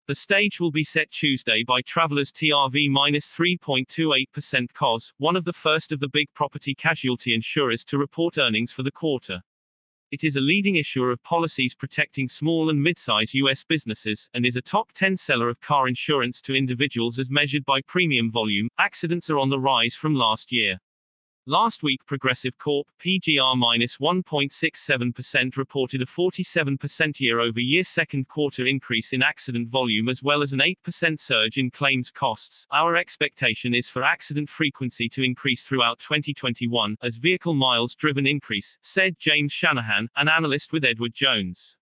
The stage will be set Tuesday by Travelers TRV -3.28% COS, one of the first of the big property casualty insurers to report earnings for the quarter. It is a leading issuer of policies protecting small and mid-size U.S. businesses, and is a top 10 seller of car insurance to individuals as measured by premium volume. Accidents are on the rise from last year. Last week, Progressive Corp. PGR -1.67% reported a 47% year-over-year second quarter increase in accident volume as well as an 8% surge in claims costs. Our expectation is for accident frequency to increase throughout 2021 as vehicle miles driven increase, said James Shanahan, an analyst with Edward Jones.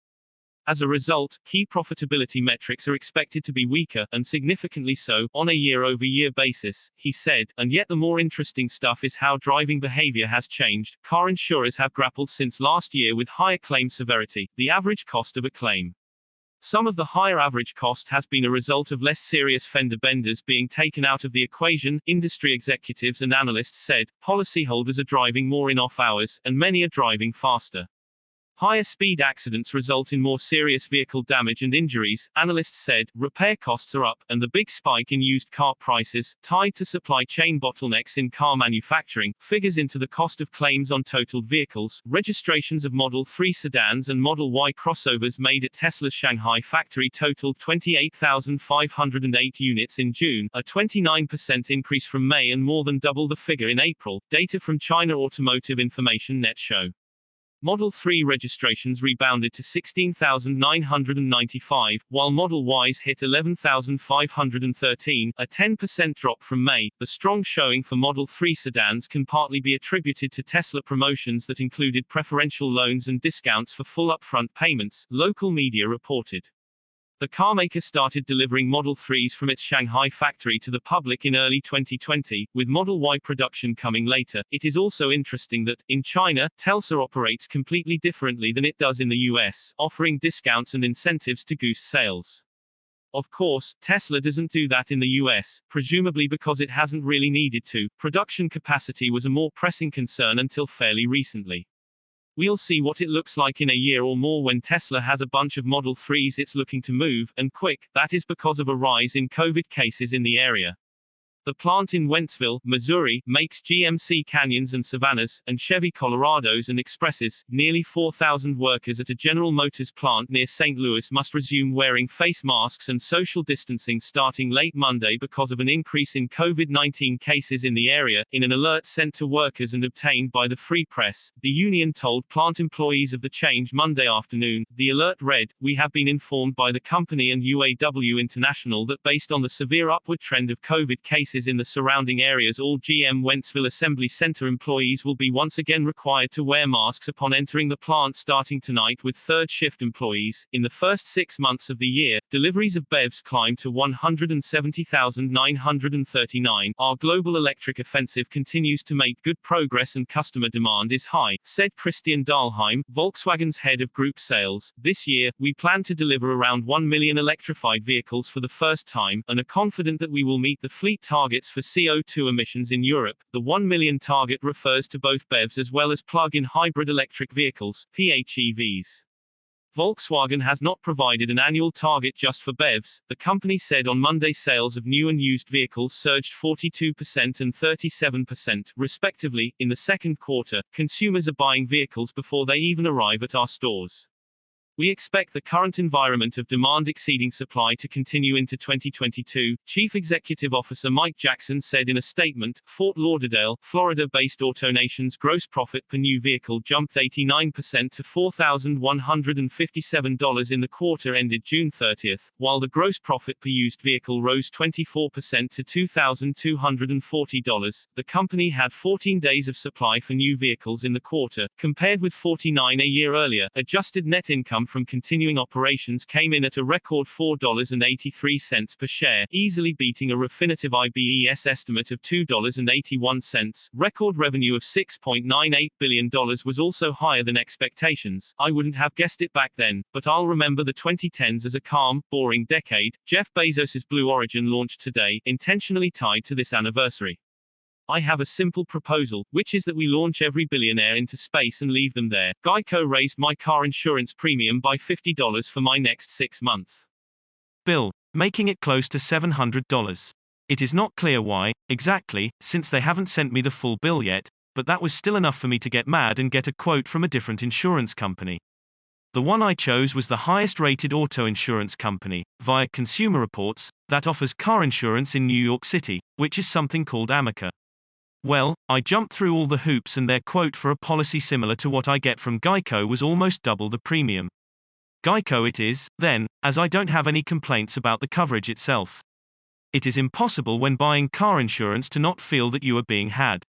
As a result, key profitability metrics are expected to be weaker, and significantly so, on a year-over-year basis, he said, and yet the more interesting stuff is how driving behavior has changed. Car insurers have grappled since last year with higher claim severity, the average cost of a claim. Some of the higher average cost has been a result of less serious fender benders being taken out of the equation, industry executives and analysts said. Policyholders are driving more in off hours, and many are driving faster. Higher speed accidents result in more serious vehicle damage and injuries, analysts said. Repair costs are up, and the big spike in used car prices, tied to supply chain bottlenecks in car manufacturing, figures into the cost of claims on totaled vehicles. Registrations of Model 3 sedans and Model Y crossovers made at Tesla's Shanghai factory totaled 28,508 units in June, a 29% increase from May and more than double the figure in April, data from China Automotive Information Net show. Model 3 registrations rebounded to 16,995, while Model Ys hit 11,513, a 10% drop from May. The strong showing for Model 3 sedans can partly be attributed to Tesla promotions that included preferential loans and discounts for full upfront payments, local media reported. The carmaker started delivering Model 3s from its Shanghai factory to the public in early 2020, with Model Y production coming later. It is also interesting that, in China, Tesla operates completely differently than it does in the US, offering discounts and incentives to boost sales. Of course, Tesla doesn't do that in the US, presumably because it hasn't really needed to. Production capacity was a more pressing concern until fairly recently. We'll see what it looks like in a year or more when Tesla has a bunch of Model 3s it's looking to move, and quick. That is because of a rise in COVID cases in the area. The plant in Wentzville, Missouri, makes GMC Canyons and Savannas, and Chevy Colorados and Expresses. Nearly 4,000 workers at a General Motors plant near St. Louis must resume wearing face masks and social distancing starting late Monday because of an increase in COVID-19 cases in the area. In an alert sent to workers and obtained by the Free Press, the union told plant employees of the change Monday afternoon. The alert read, "We have been informed by the company and UAW International that based on the severe upward trend of COVID cases in the surrounding areas, all GM Wentzville Assembly Center employees will be once again required to wear masks upon entering the plant starting tonight with third shift employees." In the first 6 months of the year, deliveries of BEVs climbed to 170,939. Our global electric offensive continues to make good progress and customer demand is high, said Christian Dahlheim, Volkswagen's head of group sales. This year, we plan to deliver around 1 million electrified vehicles for the first time, and are confident that we will meet the fleet targets for CO2 emissions in Europe. The 1 million target refers to both BEVs as well as plug-in hybrid electric vehicles, PHEVs. Volkswagen has not provided an annual target just for BEVs. The company said on Monday sales of new and used vehicles surged 42% and 37%, respectively. In the second quarter, consumers are buying vehicles before they even arrive at our stores. We expect the current environment of demand exceeding supply to continue into 2022, Chief Executive Officer Mike Jackson said in a statement. Fort Lauderdale, Florida-based AutoNation's gross profit per new vehicle jumped 89% to $4,157 in the quarter ended June 30, while the gross profit per used vehicle rose 24% to $2,240. The company had 14 days of supply for new vehicles in the quarter, compared with 49 a year earlier. Adjusted net income from continuing operations came in at a record $4.83 per share, easily beating a Refinitiv IBES estimate of $2.81. Record revenue of $6.98 billion was also higher than expectations. I wouldn't have guessed it back then, but I'll remember the 2010s as a calm, boring decade. Jeff Bezos's Blue Origin launched today, intentionally tied to this anniversary. I have a simple proposal, which is that we launch every billionaire into space and leave them there. Geico raised my car insurance premium by $50 for my next 6 months. Bill. making it close to $700. It is not clear why, exactly, since they haven't sent me the full bill yet, but that was still enough for me to get mad and get a quote from a different insurance company. The one I chose was the highest rated auto insurance company, via Consumer Reports, that offers car insurance in New York City, which is something called Amica. Well, I jumped through all the hoops and their quote for a policy similar to what I get from Geico was almost double the premium. Geico it is, then, as I don't have any complaints about the coverage itself. It is impossible when buying car insurance to not feel that you are being had.